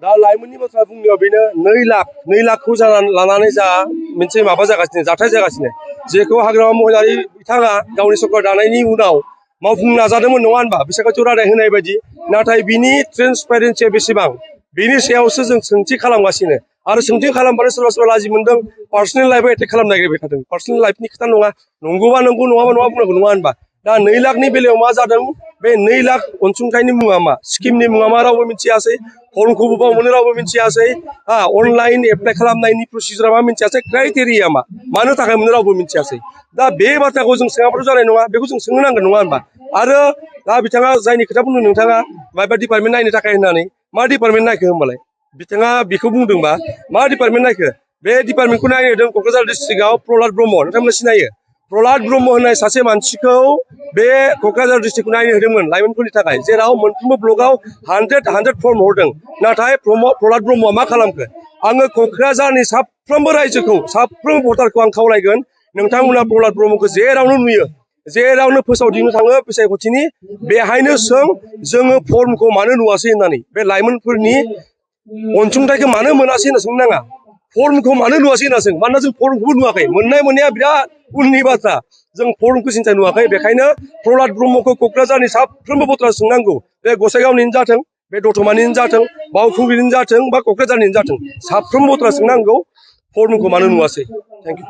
दा लाइमोननि बाथ्रा बुंनायाव बेनो 2 लाखखौ लानानै जा मोनसे माबा जागासिनो जाथाय जागासिनो जेखौ हाग्रामा महिलारि बिथाङा गावनि सरकार दानायनि उनाव मावफुंनो नाजादोंमोन नङा होनबा बिसायख'थि रादाय होनाय बायदि नाथाय बिनि ट्रेन्सपेरेन्सिया बेसेबां बेनि सायावसो जों सोंथि खालामगासिनो आरो सोंथि खालामबानो सोरबा सोरबा लाजि मोनदों पार्सनेल लाइफआव एटेक खालामनो नागिरबाय थादों पार्सनेल लाइफनि खोथा नङा नंगौबा नंगौ नङाबा नङा बुंनांगौ नङा होनबा दा 2 लाखनि बेलायाव मा जादों बे 2 लाख अनसुंथाइनि मुङा मा स्किमनि मुङा मा रावबो मिथियासै फर्मखौ बबाव मोनो रावबो मिथियासै अनलाइन एप्लाइ खालामनायनि प्रसिजारा मा मिथियासै क्राइटेरिया मानो थाखाय मोनो रावबो मिथियासै दा बे बाथ्राखौ जों सोङाबाथ' जानाय नङा बेखौ जों सोंनो नांगोन नङा होनबा आरो दा बिथाङा जायनि खोथा बुंदों नोंथाङा माबा डिपार्टमेन्ट नायनो थाखाय होननानै मा डिपार्टमेन्ट नायखो होनबालाय बिथाङा बेखौ बुंदोंबा मा डिपार्टमेन्ट नायखो बे डिपार्टमेन्टखौ नायदों क'क्राझार डिस्ट्रिक्टआव प्रहलाद ब्रह्म नोंथांमोना सिनायो प्रहलाद ब्रह्म होननाय सासे मानसिखौ बे क'क्राझार डिस्ट्रिक्टखौ नायनो होदोंमोन लाइमोनफोरनि थाखाय जेराव मोनफ्रोमबो ब्लकआव 100 फर्म हरदों नाथाय प्रहलाद ब्रह्मआ मा खालामखो आङो क'क्राझारनि साफ्रोमबो रायजोखौ साफ्रोमबो भटारखौ आं खावलायगोन नोंथांमोना प्रहलाद ब्रह्मखौ जेरावनो नुयो जेरावनो फोसावदिंनो थाङो बिसायख'थिनि बेहायनो जोङो फर्मखौ मानो नुवासै होननानै बे लाइमोनफोरनि अनसुंथाइखौ मानो मोनासै होनना सोंनो नाङा फर्मखौ मानो नुवासै होनना सों मानोना जों फर्मखौबो नुवाखै मोननाया बिराद उननि बाथ्रा जों फर्मखौ सिन्था नुवाखै बेखायनो प्रहलाद ब्रह्मखौ क'क्राझारनि साफ्रोमबो भटारा सोंनांगौ बे गसाइगावनिनो जाथों बे दतमानिनो जाथों बावखुंग्रिनिनो जाथों बा क'क्राझारनिनो जाथों साफ्रोमबो भटारा सोंनांगौ फर्मखौ मानो नुवासै थेंक इउ